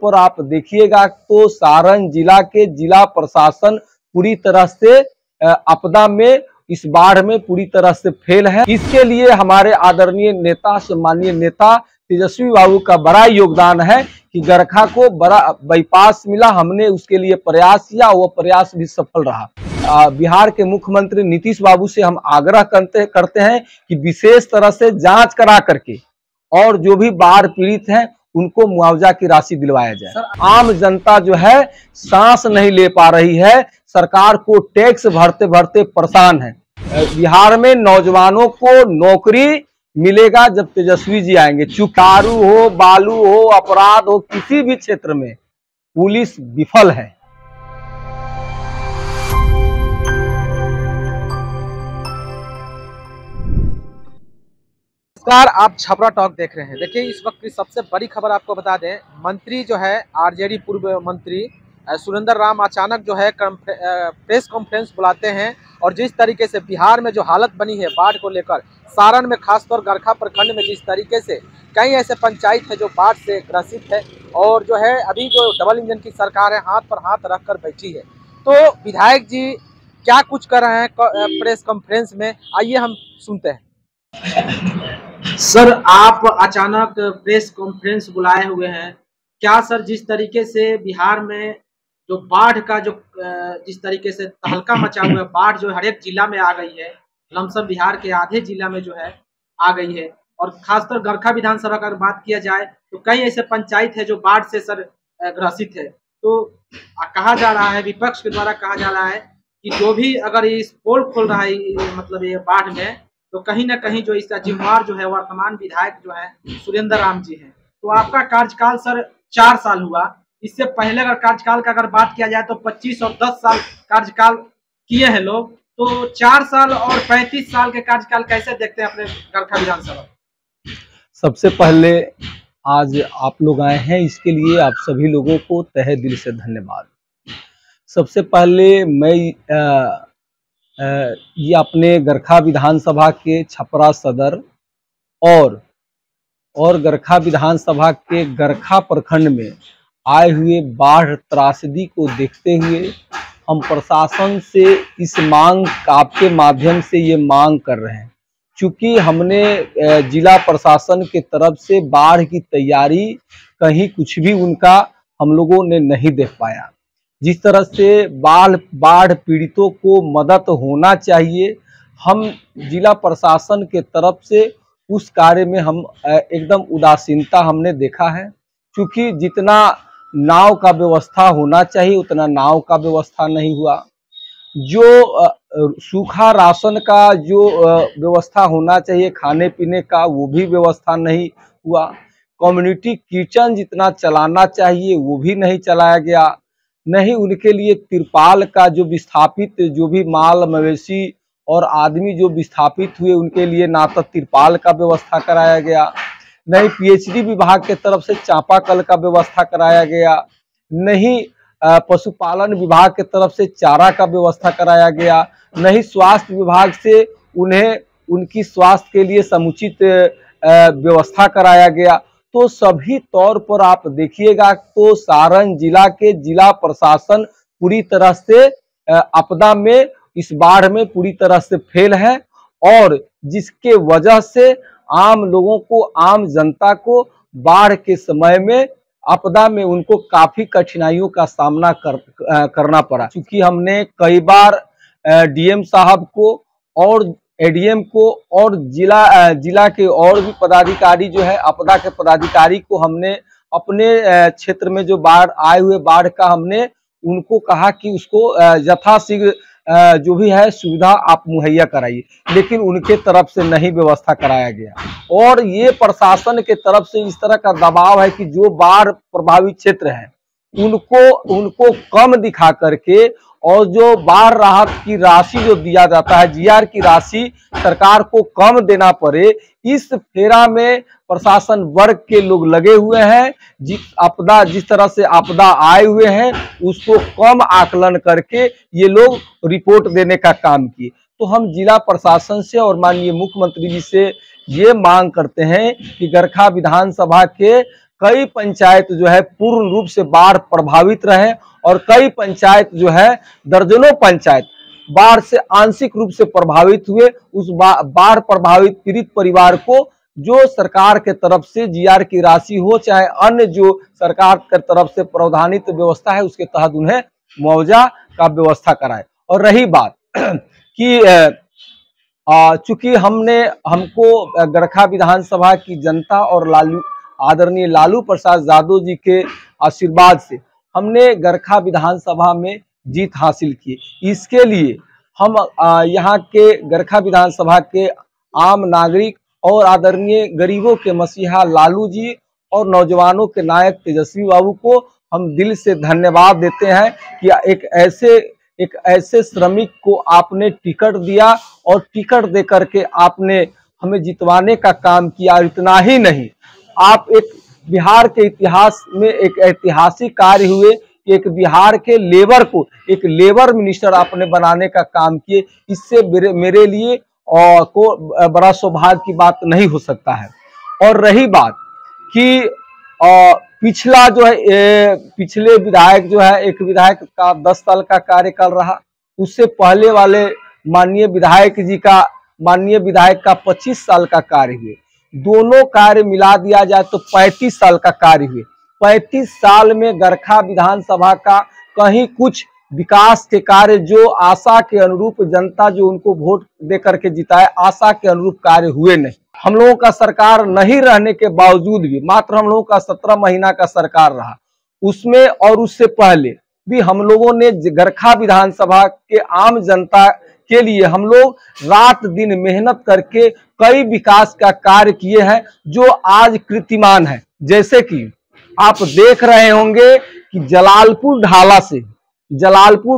पर आप देखिएगा तो सारण जिला के जिला प्रशासन पूरी तरह से आपदा में, इस बाढ़ में पूरी तरह से फेल है। इसके लिए हमारे आदरणीय नेता, सम्मानीय नेता तेजस्वी बाबू का बड़ा योगदान है कि गरखा को बड़ा बाईपास मिला। हमने उसके लिए प्रयास किया, वो प्रयास भी सफल रहा। बिहार के मुख्यमंत्री नीतीश बाबू से हम आग्रह करते हैं कि विशेष तरह से जांच करा करके और जो भी बाढ़ पीड़ित हैं उनको मुआवजा की राशि दिलवाया जाए। आम जनता जो है सांस नहीं ले पा रही है, सरकार को टैक्स भरते भरते परेशान है। बिहार में नौजवानों को नौकरी मिलेगा जब तेजस्वी जी आएंगे। चुकारू हो, बालू हो, अपराध हो, किसी भी क्षेत्र में पुलिस विफल है। नमस्कार, आप छपरा टॉक देख रहे हैं। देखिए, इस वक्त की सबसे बड़ी खबर आपको बता दें, मंत्री जो है आरजेडी पूर्व मंत्री सुरेंद्र राम अचानक जो है प्रेस कॉन्फ्रेंस बुलाते हैं और जिस तरीके से बिहार में जो हालत बनी है बाढ़ को लेकर, सारण में खासतौर गरखा प्रखंड में जिस तरीके से कई ऐसे पंचायत है जो बाढ़ से ग्रसित है और जो है अभी जो डबल इंजन की सरकार है हाथ पर हाथ रख कर बैठी है, तो विधायक जी क्या कुछ कर रहे हैं प्रेस कॉन्फ्रेंस में, आइए हम सुनते हैं। सर, आप अचानक प्रेस कॉन्फ्रेंस बुलाए हुए हैं, क्या सर जिस तरीके से बिहार में जो बाढ़ का जो जिस तरीके से तहलका मचा हुआ है, बाढ़ जो हर एक जिला में आ गई है, लमसम बिहार के आधे जिला में जो है आ गई है और खासकर गरखा विधानसभा का बात किया जाए तो कई ऐसे पंचायत है जो बाढ़ से सर ग्रसित है। तो कहा जा रहा है, विपक्ष के द्वारा कहा जा रहा है कि जो भी अगर इस पोल खोल रहा है मतलब ये बाढ़ में, तो कहीं ना कहीं जो इसका जिम्मेवार जो है वर्तमान विधायक जो है सुरेंद्र राम जी हैं। तो आपका कार्यकाल सर 4 साल हुआ, इससे पहले अगर कार्यकाल का अगर बात किया जाए तो 25 और 10 साल कार्यकाल किए हैं लोग, तो 4 साल और 35 साल के कार्यकाल कैसे देखते हैं अपने गरखा विधानसभा? सबसे पहले आज आप लोग आए हैं, इसके लिए आप सभी लोगों को तहे दिल से धन्यवाद। सबसे पहले मैं ये अपने गरखा विधानसभा के छपरा सदर और गरखा विधानसभा के गरखा प्रखंड में आए हुए बाढ़ त्रासदी को देखते हुए हम प्रशासन से इस मांग आपके माध्यम से ये मांग कर रहे हैं, क्योंकि हमने जिला प्रशासन के तरफ से बाढ़ की तैयारी कहीं कुछ भी उनका हम लोगों ने नहीं देख पाया। जिस तरह से बाढ़ पीड़ितों को मदद होना चाहिए, हम जिला प्रशासन के तरफ से उस कार्य में हम एकदम उदासीनता हमने देखा है, क्योंकि जितना नाव का व्यवस्था होना चाहिए उतना नाव का व्यवस्था नहीं हुआ। जो सूखा राशन का जो व्यवस्था होना चाहिए खाने पीने का, वो भी व्यवस्था नहीं हुआ। कम्युनिटी किचन जितना चलाना चाहिए वो भी नहीं चलाया गया। नहीं उनके लिए तिरपाल का जो विस्थापित जो भी माल मवेशी और आदमी जो विस्थापित हुए उनके लिए ना तो तिरपाल का व्यवस्था कराया गया, नहीं पीएचडी विभाग के तरफ से चापाकल का व्यवस्था कराया गया, नहीं पशुपालन विभाग के तरफ से चारा का व्यवस्था कराया गया, नहीं स्वास्थ्य विभाग से उन्हें उनकी स्वास्थ्य के लिए समुचित व्यवस्था कराया गया। तो सभी तौर पर आप देखिएगा तो सारण जिला के जिला प्रशासन पूरी तरह से आपदा में, इस बाढ़ में पूरी तरह से फेल है और जिसके वजह से आम लोगों को, आम जनता को बाढ़ के समय में, आपदा में उनको काफी कठिनाइयों का सामना करना पड़ा। क्योंकि हमने कई बार डीएम साहब को और एडीएम को और जिला के और भी पदाधिकारी जो है आपदा के पदाधिकारी को हमने अपने क्षेत्र में जो बाढ़ आए हुए बाढ़ का हमने उनको कहा कि उसको यथाशीघ्र जो भी है सुविधा आप मुहैया कराइए, लेकिन उनके तरफ से नहीं व्यवस्था कराया गया। और ये प्रशासन के तरफ से इस तरह का दबाव है कि जो बाढ़ प्रभावित क्षेत्र है उनको कम दिखा करके और जो बाढ़ राहत की राशि जो दिया जाता है, जीआर की राशि सरकार को कम देना पड़े, इस फेरा में प्रशासन वर्ग के लोग लगे हुए हैं। जिस तरह से आपदा आए हुए हैं उसको कम आकलन करके ये लोग रिपोर्ट देने का काम किए। तो हम जिला प्रशासन से और माननीय मुख्यमंत्री जी से ये मांग करते हैं कि गरखा विधानसभा के कई पंचायत जो है पूर्ण रूप से बाढ़ प्रभावित रहे और कई पंचायत जो है दर्जनों पंचायत बाढ़ से आंशिक रूप से प्रभावित हुए। उस बाढ़ प्रभावित पीड़ित परिवार को जो सरकार के तरफ से जीआर की राशि हो चाहे अन्य जो सरकार के तरफ से प्रावधानित व्यवस्था है उसके तहत उन्हें मुआवजा का व्यवस्था कराए। और रही बात कि चूंकि हमको गरखा विधानसभा की जनता और आदरणीय लालू प्रसाद यादव जी के आशीर्वाद से हमने गरखा विधानसभा में जीत हासिल की। इसके लिए हम यहाँ के गरखा विधानसभा के आम नागरिक और आदरणीय गरीबों के मसीहा लालू जी और नौजवानों के नायक तेजस्वी बाबू को हम दिल से धन्यवाद देते हैं कि एक ऐसे श्रमिक को आपने टिकट दिया और टिकट दे करके आपने हमें जितवाने का काम किया। इतना ही नहीं, आप एक बिहार के इतिहास में एक ऐतिहासिक कार्य हुए कि एक बिहार के लेबर को एक लेबर मिनिस्टर आपने बनाने का काम किए। इससे मेरे लिए को बड़ा सौभाग्य की बात नहीं हो सकता है। और रही बात कि पिछला जो है पिछले विधायक जो है एक विधायक का 10 साल का कार्यकाल रहा, उससे पहले वाले माननीय विधायक का 25 साल का कार्य हुए। दोनों कार्य मिला दिया जाए तो 35 साल का कार्य हुए। 35 साल में गरखा विधानसभा का कहीं कुछ विकास के कार्य जो आशा के अनुरूप जनता जो उनको वोट दे करके जिताए आशा के अनुरूप कार्य हुए नहीं। हम लोगों का सरकार नहीं रहने के बावजूद भी मात्र हम लोगों का 17 महीना का सरकार रहा, उसमें और उससे पहले भी हम लोगों ने गरखा विधानसभा के आम जनता के लिए हम लोग रात दिन मेहनत करके कई विकास का कार्य किए हैं जो आज कीर्तिमान है। जैसे कि आप देख रहे होंगे कि जलालपुर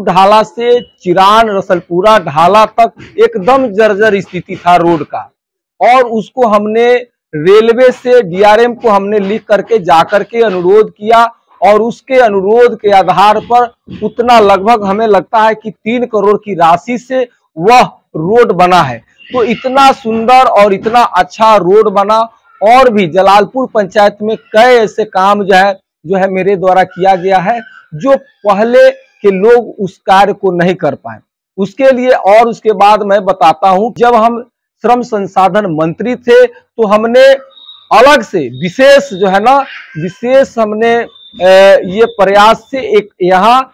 ढाला से चिरान रसलपुरा ढाला तक एकदम जर्जर स्थिति था रोड का, और उसको हमने रेलवे से डीआरएम को हमने लिख करके जाकर के अनुरोध किया और उसके अनुरोध के आधार पर उतना लगभग हमें लगता है कि 3 करोड़ की राशि से वह रोड बना है। तो इतना सुंदर और इतना अच्छा रोड बना। और भी जलालपुर पंचायत में कई ऐसे काम जो है मेरे द्वारा किया गया है जो पहले के लोग उस कार्य को नहीं कर पाए। उसके लिए और उसके बाद मैं बताता हूं, जब हम श्रम संसाधन मंत्री थे तो हमने अलग से विशेष हमने ये प्रयास से एक यहाँ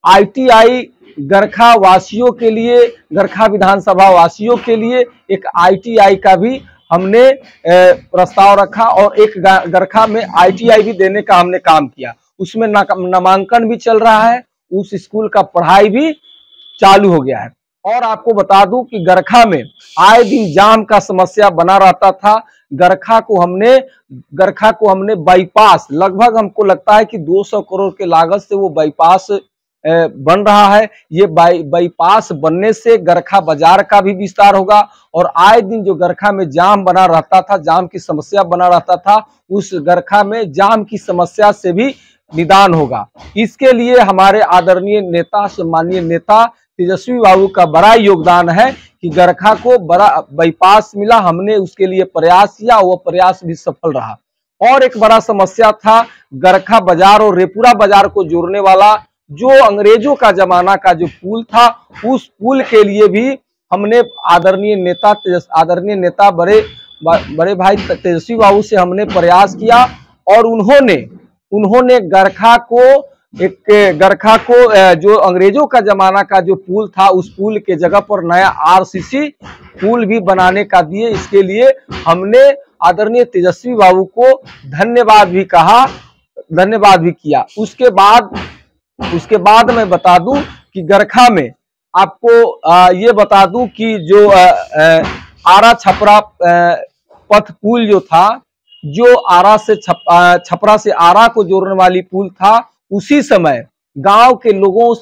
ITI गरखा वासियों के लिए, गरखा विधानसभा वासियों के लिए एक ITI का भी हमने प्रस्ताव रखा और एक गरखा में ITI भी देने का हमने काम किया। उसमें नामांकन भी चल रहा है, उस स्कूल का पढ़ाई भी चालू हो गया है। और आपको बता दूं कि गरखा में आए दिन जाम का समस्या बना रहता था। गरखा को हमने बाईपास, लगभग हमको लगता है कि 200 करोड़ के लागत से वो बाईपास बन रहा है। ये बाईपास बनने से गरखा बाजार का भी विस्तार होगा और आए दिन जो गरखा में जाम बना रहता था, जाम की समस्या बना रहता था, उस गरखा में जाम की समस्या से भी निदान होगा। इसके लिए हमारे आदरणीय नेता, सम्मानीय नेता तेजस्वी बाबू का बड़ा योगदान है कि गरखा को बड़ा बाईपास मिला। हमने उसके लिए प्रयास किया, वो प्रयास भी सफल रहा। और एक बड़ा समस्या था गरखा बाजार और रेपुरा बाजार को जोड़ने वाला जो अंग्रेजों का जमाना का जो पुल था, उस पुल के लिए भी हमने आदरणीय नेता बड़े भाई तेजस्वी बाबू से हमने प्रयास किया और उन्होंने गरखा को जो अंग्रेजों का जमाना का जो पुल था उस पुल के जगह पर नया RCC पुल भी बनाने का दिए। इसके लिए हमने आदरणीय तेजस्वी बाबू को धन्यवाद भी किया। उसके बाद मैं बता दूं कि गरखा में आपको ये बता दूं कि जो आरा छपरा पथ पुल जो था, जो आरा से छपरा से आरा को जोड़ने वाली पुल था, उसी समय गांव के लोगों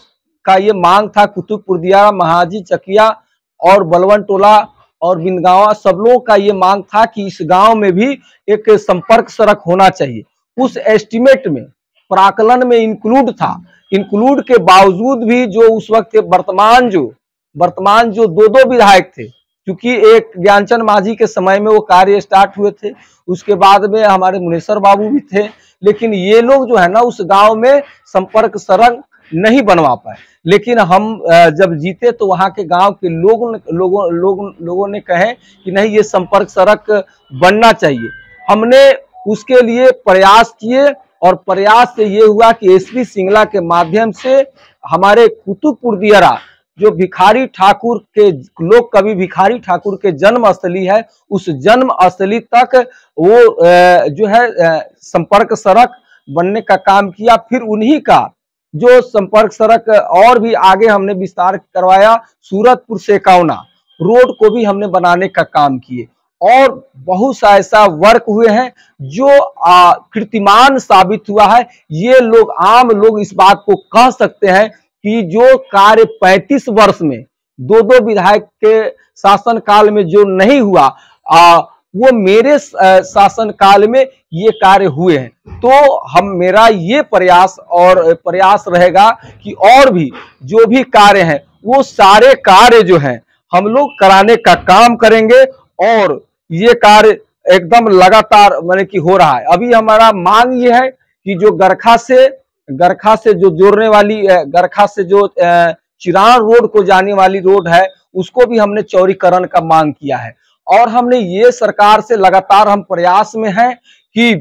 का ये मांग था, कुतुबपुर दियारा, महाजी, चकिया और बलवन टोला और बिनगांवा सब लोगों का ये मांग था कि इस गांव में भी एक संपर्क सड़क होना चाहिए। उस एस्टिमेट में प्राकलन में इंक्लूड के बावजूद भी जो उस वक्त वर्तमान जो 2 विधायक थे, क्योंकि एक ज्ञानचंद मांझी के समय में वो कार्य स्टार्ट हुए थे, उसके बाद में हमारे मुनेश्वर बाबू भी थे, लेकिन ये लोग जो है ना उस गांव में संपर्क सड़क नहीं बनवा पाए। लेकिन हम जब जीते तो वहाँ के गांव के लोगों ने कहे कि नहीं, ये संपर्क सड़क बनना चाहिए। हमने उसके लिए प्रयास किए और प्रयास से ये हुआ कि एसपी सिंगला के माध्यम से हमारे कुतुबपुर दियारा, जो भिखारी ठाकुर के लोक कवि भिखारी ठाकुर के जन्म स्थली है, उस जन्म स्थली तक वो जो है संपर्क सड़क बनने का काम किया। फिर उन्हीं का जो संपर्क सड़क और भी आगे हमने विस्तार करवाया, सूरतपुर से कावना रोड को भी हमने बनाने का काम किए। और बहुत सा ऐसा वर्क हुए हैं जो कीर्तिमान साबित हुआ है। ये लोग, आम लोग इस बात को कह सकते हैं कि जो कार्य 35 वर्ष में दो विधायक के शासन काल में जो नहीं हुआ, वो मेरे शासन काल में ये कार्य हुए हैं। तो मेरा ये प्रयास रहेगा कि और भी जो भी कार्य हैं वो सारे कार्य जो हैं हम लोग कराने का काम करेंगे। और ये कार्य एकदम लगातार माने कि हो रहा है। अभी हमारा मांग ये है कि जो गरखा से जो जोड़ने वाली, गरखा से जो चिरान रोड को जाने वाली रोड है, उसको भी हमने चौड़ीकरण का मांग किया है। और हमने ये सरकार से लगातार हम प्रयास में हैं कि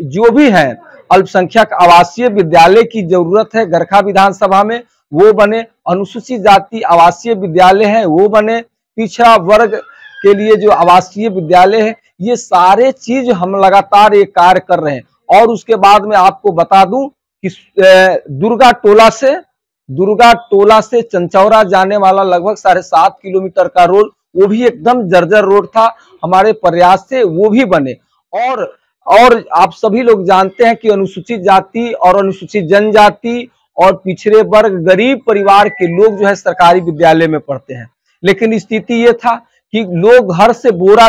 जो भी है अल्पसंख्यक आवासीय विद्यालय की जरूरत है गरखा विधानसभा में, वो बने। अनुसूचित जाति आवासीय विद्यालय है वो बने। पिछड़ा वर्ग के लिए जो आवासीय विद्यालय है, ये सारे चीज हम लगातार ये कार्य कर रहे हैं। और उसके बाद में आपको बता दूं कि दुर्गा टोला से चंचौरा जाने वाला लगभग 7.5 किलोमीटर का रोड, वो भी एकदम जर्जर रोड था। हमारे प्रयास से वो भी बने। और आप सभी लोग जानते हैं कि अनुसूचित जाति और अनुसूचित जनजाति और पिछड़े वर्ग गरीब परिवार के लोग जो है सरकारी विद्यालय में पढ़ते हैं। लेकिन स्थिति ये था कि लोग घर से बोरा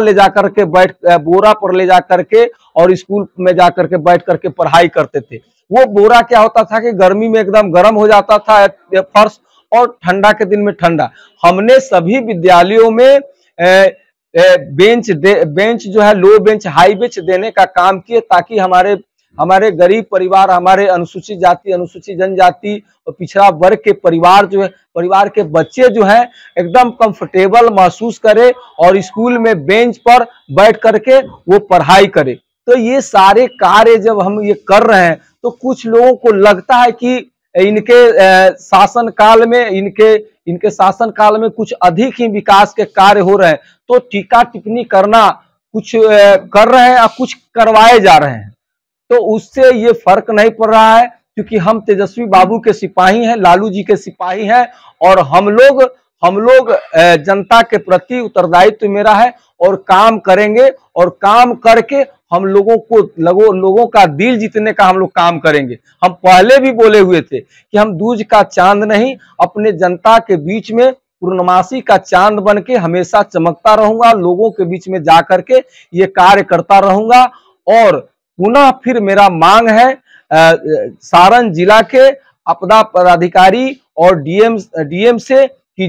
पर ले जा करके और स्कूल में जा करके बैठ करके पढ़ाई करते थे। वो बोरा क्या होता था कि गर्मी में एकदम गर्म हो जाता था फर्श, और ठंडा के दिन में ठंडा। हमने सभी विद्यालयों में बेंच जो है, लो बेंच हाई बेंच देने का काम किए, ताकि हमारे गरीब परिवार, हमारे अनुसूचित जाति, अनुसूचित जनजाति और पिछड़ा वर्ग के परिवार के बच्चे जो हैं एकदम कंफर्टेबल महसूस करे और स्कूल में बेंच पर बैठ करके वो पढ़ाई करे। तो ये सारे कार्य जब हम ये कर रहे हैं तो कुछ लोगों को लगता है कि इनके शासन काल में कुछ अधिक ही विकास के कार्य हो रहे हैं, तो टीका टिप्पणी करना, कुछ कर रहे हैं या कुछ करवाए जा रहे हैं, तो उससे ये फर्क नहीं पड़ रहा है। क्योंकि हम तेजस्वी बाबू के सिपाही हैं, लालू जी के सिपाही हैं, और हम लोग जनता के प्रति उत्तरदायित्व मेरा है और काम करेंगे। और काम करके हम लोगों का दिल जीतने का हम लोग काम करेंगे। हम पहले भी बोले हुए थे कि हम दूज का चांद नहीं, अपने जनता के बीच में पूर्णमासी का चांद बन के हमेशा चमकता रहूंगा, लोगों के बीच में जा करके ये कार्य करता रहूंगा। और पुनः फिर मेरा मांग है सारण जिला के आपदा पदाधिकारी और डीएम से कि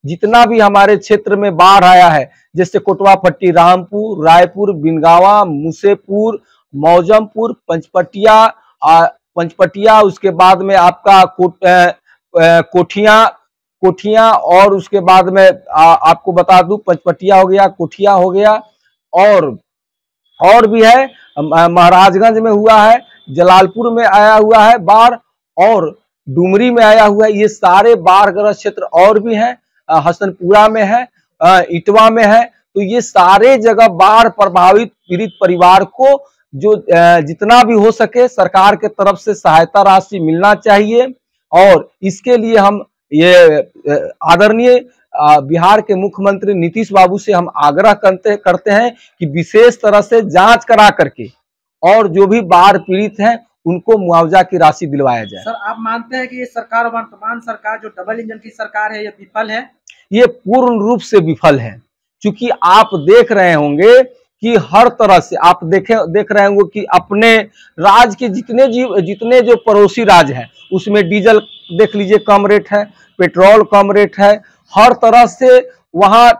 जितना भी हमारे क्षेत्र में बाढ़ आया है, जैसे कोटवा पट्टी, रामपुर, रायपुर, बिनगावा, मुसेपुर, मौजमपुर, पंचपटिया, उसके बाद में आपका कोठिया, और उसके बाद में आपको बता दूं पंचपटिया हो गया, कोठिया हो गया, और भी है, महाराजगंज में हुआ है, जलालपुर में आया हुआ है बाढ़, और डुमरी में आया हुआ है। ये सारे बाढ़ग्रस्त क्षेत्र और भी हैं, हसनपुरा में है, इटवा में है। तो ये सारे जगह बाढ़ प्रभावित पीड़ित परिवार को जो जितना भी हो सके सरकार के तरफ से सहायता राशि मिलना चाहिए। और इसके लिए हम ये आदरणीय बिहार के मुख्यमंत्री नीतीश बाबू से हम आग्रह करते हैं कि विशेष तरह से जांच करा करके और जो भी बाढ़ पीड़ित हैं उनको मुआवजा की राशि दिलवाया जाए। सर, आप मानते हैं कि ये सरकार, वर्तमान सरकार जो डबल इंजन की सरकार है, ये विफल है? ये पूर्ण रूप से विफल है, क्योंकि आप देख रहे होंगे कि हर तरह से आप देख रहे होंगे कि अपने राज्य के जितने जो पड़ोसी राज्य हैं उसमें डीजल देख लीजिए कम रेट है, पेट्रोल कम रेट है, हर तरह से वहाँ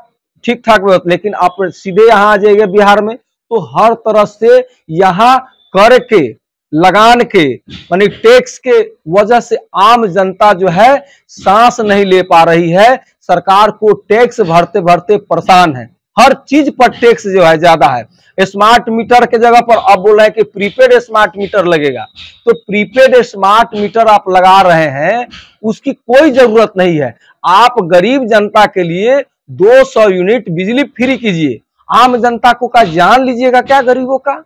ठीक ठाक व्यवस्था। लेकिन आप सीधे यहाँ आ जाइए बिहार में तो हर तरह से यहाँ कर के लगान के यानी टैक्स के वजह से आम जनता जो है सांस नहीं ले पा रही है। सरकार को टैक्स भरते भरते परेशान है, हर चीज पर टैक्स जो है ज्यादा है। स्मार्ट मीटर के जगह पर अब बोल रहे हैं कि प्रीपेड स्मार्ट मीटर लगेगा, तो प्रीपेड स्मार्ट मीटर आप लगा रहे हैं, उसकी कोई जरूरत नहीं है। आप गरीब जनता के लिए 200 यूनिट बिजली फ्री कीजिए, आम जनता को का जान लीजिएगा क्या गरीबों का।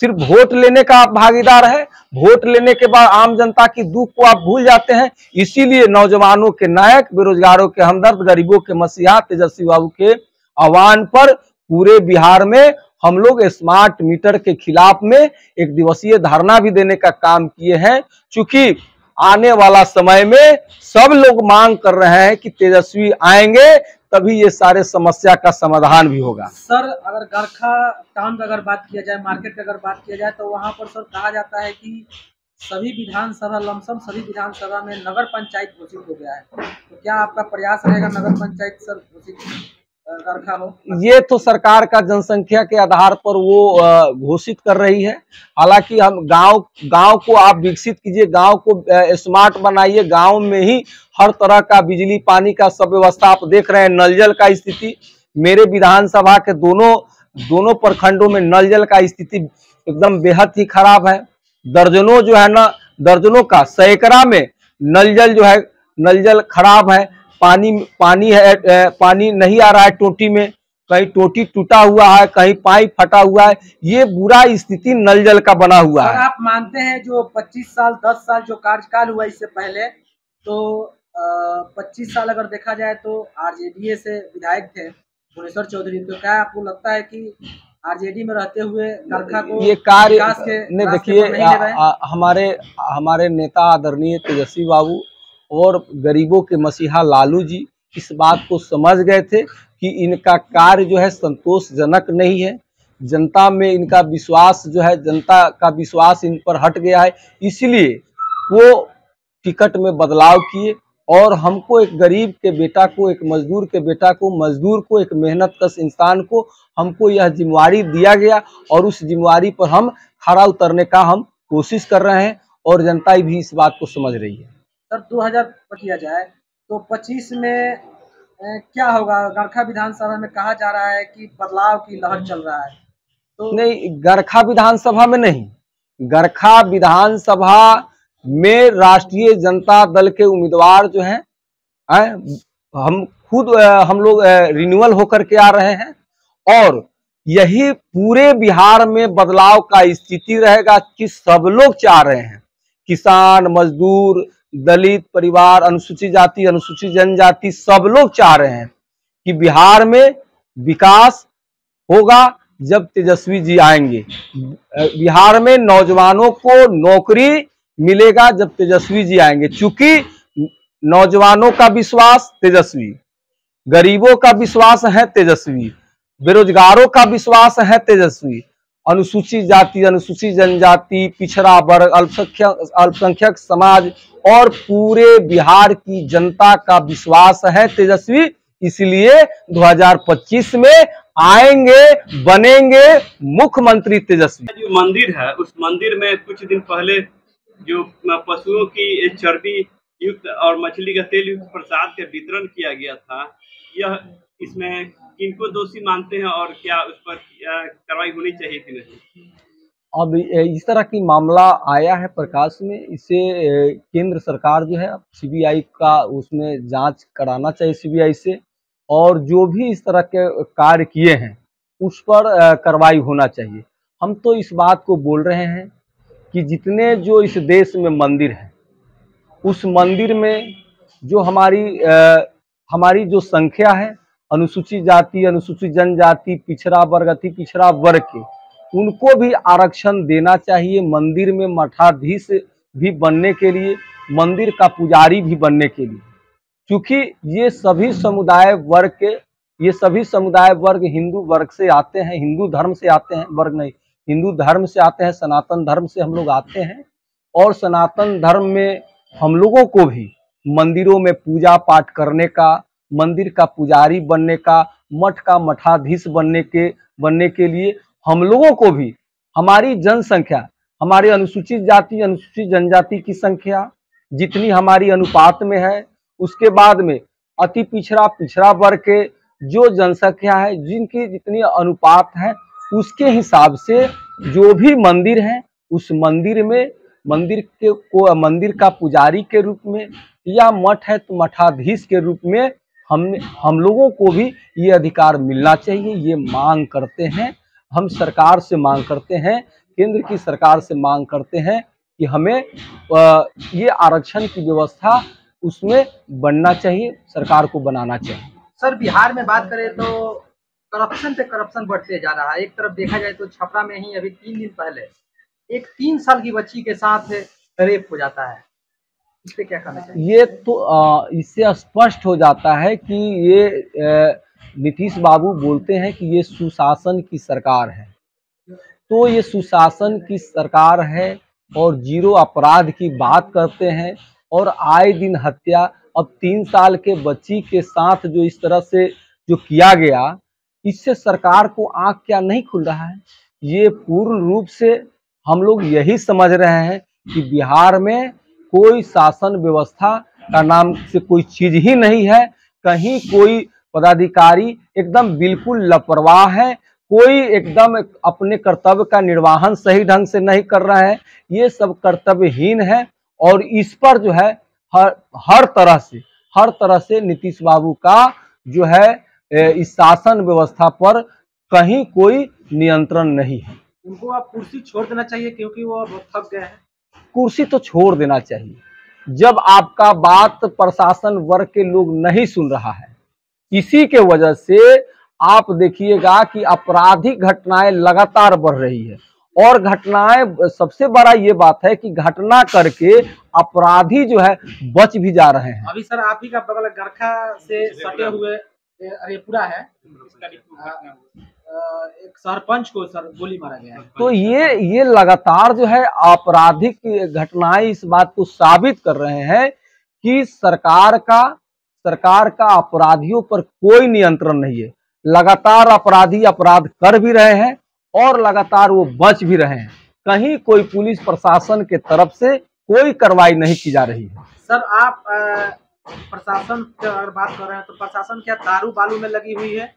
सिर्फ वोट लेने का आप भागीदार है, वोट लेने के बाद आम जनता की दुख को आप भूल जाते हैं। इसीलिए नौजवानों के नायक, बेरोजगारों के हमदर्द, गरीबों के मसीहा तेजस्वी बाबू के आह्वान पर पूरे बिहार में हम लोग स्मार्ट मीटर के खिलाफ में एक दिवसीय धरना भी देने का काम किए हैं। चूंकि आने वाला समय में सब लोग मांग कर रहे हैं कि तेजस्वी आएंगे तभी ये सारे समस्या का समाधान भी होगा। सर अगर गरखा टाउन की अगर बात किया जाए, मार्केट की अगर बात किया जाए, तो वहाँ पर सर कहा जाता है कि सभी विधानसभा लमसम सभी विधानसभा में नगर पंचायत घोषित हो गया है। तो क्या आपका प्रयास रहेगा नगर पंचायत सर घोषित गरखा हो? ये तो सरकार का जनसंख्या के आधार पर वो घोषित कर रही है। हालांकि हम गांव को आप विकसित कीजिए, गांव को स्मार्ट बनाइए, गांव में ही हर तरह का बिजली पानी का सब व्यवस्था। आप देख रहे हैं नल जल का स्थिति, मेरे विधानसभा के दोनों प्रखंडों में नल जल का स्थिति एकदम बेहद ही खराब है। दर्जनों जो है ना, दर्जनों का सैकड़ा में नल जल खराब है। पानी नहीं आ रहा है टोटी में, कहीं टोटी टूटा हुआ है, कहीं पाइप फटा हुआ है। ये बुरा स्थिति नल जल का बना हुआ है। आप मानते हैं जो 25 साल 10 साल जो कार्यकाल हुआ इससे पहले, तो 25 साल अगर देखा जाए तो आरजेडी से विधायक थे भुवनेश्वर चौधरी, तो क्या आपको लगता है कि आरजेडी में रहते हुए गरखा को ये कार्य नहीं? देखिए हमारे नेता आदरणीय तेजस्वी बाबू और गरीबों के मसीहा लालू जी इस बात को समझ गए थे कि इनका कार्य जो है संतोषजनक नहीं है। जनता में इनका विश्वास जो है, जनता का विश्वास इन पर हट गया है, इसलिए वो टिकट में बदलाव किए। और हमको एक गरीब के बेटा को, एक मजदूर के बेटा को, मजदूर को, एक मेहनत कश इंसान को हमको यह जिम्मेवारी दिया गया और उस जिम्मेवारी पर हम खरा उतरने का हम कोशिश कर रहे हैं और जनता भी इस बात को समझ रही है। सर 2000 किया जाए तो 25 में क्या होगा? गरखा विधानसभा में कहा जा रहा है कि बदलाव की लहर चल रहा है, तो नहीं, गरखा विधानसभा में नहीं, गरखा विधानसभा में राष्ट्रीय जनता दल के उम्मीदवार जो हैं, हम लोग रिन्यूअल होकर के आ रहे हैं और यही पूरे बिहार में बदलाव का स्थिति रहेगा कि सब लोग चाह रहे हैं, किसान, मजदूर, दलित परिवार, अनुसूचित जाति, अनुसूचित जनजाति, सब लोग चाह रहे हैं कि बिहार में विकास होगा जब तेजस्वी जी आएंगे। बिहार में नौजवानों को नौकरी मिलेगा जब तेजस्वी जी आएंगे। चूंकि नौजवानों का विश्वास तेजस्वी, गरीबों का विश्वास है तेजस्वी, बेरोजगारों का विश्वास है तेजस्वी, अनुसूचित जाति, अनुसूचित जनजाति, पिछड़ा वर्ग, अल्पसंख्यक समाज और पूरे बिहार की जनता का विश्वास है तेजस्वी। इसलिए 2025 में आएंगे, बनेंगे मुख्यमंत्री तेजस्वी। जो मंदिर है उस मंदिर में कुछ दिन पहले जो पशुओं की चर्बी युक्त और मछली का तेल युक्त प्रसाद का वितरण किया गया था, यह इसमें किनको दोषी मानते हैं और क्या उस पर कार्रवाई होनी चाहिए कि नहीं? अब इस तरह की मामला आया है प्रकाश में, इसे केंद्र सरकार जो है सीबीआई का उसमें जांच कराना चाहिए सीबीआई से, और जो भी इस तरह के कार्य किए हैं उस पर कार्रवाई होना चाहिए। हम तो इस बात को बोल रहे हैं कि जितने जो इस देश में मंदिर हैं, उस मंदिर में जो हमारी जो संख्या है, अनुसूचित जाति, अनुसूचित जनजाति, पिछड़ा वर्ग, अति पिछड़ा वर्ग के, उनको भी आरक्षण देना चाहिए मंदिर में मठाधीश भी बनने के लिए, मंदिर का पुजारी भी बनने के लिए। क्योंकि ये सभी समुदाय वर्ग हिंदू वर्ग से आते हैं, हिंदू धर्म से आते हैं, वर्ग नहीं, हिंदू धर्म से आते हैं, सनातन धर्म से हम लोग आते हैं। और सनातन धर्म में हम लोगों को भी मंदिरों में पूजा पाठ करने का, मंदिर का पुजारी बनने का, मठ का मठाधीश बनने के लिए हम लोगों को भी हमारी जनसंख्या, हमारे अनुसूचित जाति अनुसूचित जनजाति की संख्या जितनी हमारी अनुपात में है, उसके बाद में अति पिछड़ा वर्ग के जो जनसंख्या है जिनकी जितनी अनुपात है, उसके हिसाब से जो भी मंदिर है उस मंदिर में मंदिर का पुजारी के रूप में या मठ है तो मठाधीश के रूप में हम लोगों को भी ये अधिकार मिलना चाहिए। ये मांग करते हैं, हम सरकार से मांग करते हैं, केंद्र की सरकार से मांग करते हैं कि हमें ये आरक्षण की व्यवस्था उसमें बनना चाहिए, सरकार को बनाना चाहिए। सर, बिहार में बात करें तो करप्शन पे करप्शन बढ़ते जा रहा है। एक तरफ देखा जाए तो छपरा में ही अभी 3 दिन पहले एक 3 साल की बच्ची के साथ रेप हो जाता है। इस पे क्या कहना चाहिए? ये तो इससे स्पष्ट हो जाता है कि ये नीतीश बाबू बोलते हैं कि ये सुशासन की सरकार है, तो ये सुशासन की सरकार है और जीरो अपराध की बात करते हैं और आए दिन हत्या। अब 3 साल के बच्ची के साथ जो इस तरह से जो किया गया, इससे सरकार को आंख क्या नहीं खुल रहा है? ये पूर्ण रूप से हम लोग यही समझ रहे हैं कि बिहार में कोई शासन व्यवस्था का नाम से कोई चीज ही नहीं है। कहीं कोई पदाधिकारी एकदम बिल्कुल लापरवाह है, कोई एकदम अपने कर्तव्य का निर्वहन सही ढंग से नहीं कर रहा है, ये सब कर्तव्यहीन है। और इस पर जो है हर तरह से नीतीश बाबू का जो है इस शासन व्यवस्था पर कहीं कोई नियंत्रण नहीं है। उनको आप कुर्सी छोड़ देना चाहिए क्योंकि वो अब थक गए हैं। कुर्सी तो छोड़ देना चाहिए जब आपका बात प्रशासन वर्ग के लोग नहीं सुन रहा है। इसी के वजह से आप देखिएगा कि आपराधिक घटनाएं लगातार बढ़ रही है और घटनाएं, सबसे बड़ा ये बात है कि घटना करके अपराधी जो है बच भी जा रहे हैं। अभी सर आप ही का बगल गरखा से सटे हुए अरेपुरा है, एक सरपंच को सर गोली मारा गया है। तो ये लगातार जो है आपराधिक घटनाएं इस बात को साबित कर रहे हैं कि सरकार का अपराधियों पर कोई नियंत्रण नहीं है। लगातार अपराधी अपराध कर भी रहे हैं और लगातार वो बच भी रहे हैं। कहीं कोई पुलिस प्रशासन के तरफ से कोई कार्रवाई नहीं की जा रही है। सर, आप प्रशासन की अगर बात कर रहे हैं तो प्रशासन क्या दारू बालू में लगी हुई है?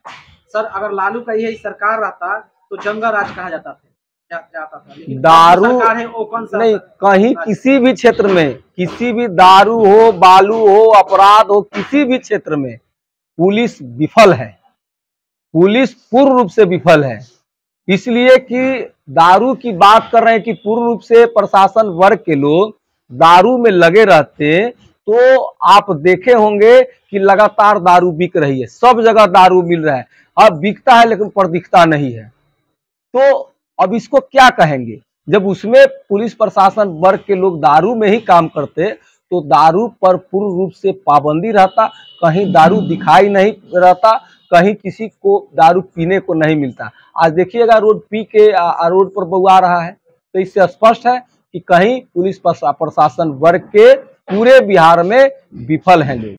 सर, अगर लालू का यही सरकार रहता तो जंगल राज कहा जाता था, दारू सरकार है ओपन नहीं, कहीं किसी भी क्षेत्र में, किसी भी दारू हो, बालू हो, अपराध हो, किसी भी क्षेत्र में पुलिस विफल है, पुलिस पूर्ण रूप से विफल है। इसलिए कि दारू की बात कर रहे हैं कि पूर्ण रूप से प्रशासन वर्ग के लोग दारू में लगे रहते तो आप देखे होंगे कि लगातार दारू बिक रही है, सब जगह दारू मिल रहा है। अब बिकता है लेकिन पर दिखता नहीं है, तो अब इसको क्या कहेंगे? जब उसमें पुलिस प्रशासन वर्ग के लोग दारू में ही काम करते तो दारू पर पूर्ण रूप से पाबंदी रहता, कहीं दारू दिखाई नहीं रहता, कहीं किसी को दारू पीने को नहीं मिलता। आज देखिएगा रोड पी के रोड पर बउआ रहा है, तो इससे स्पष्ट है कि कहीं पुलिस प्रशासन वर्ग के पूरे बिहार में विफल हैं लोग।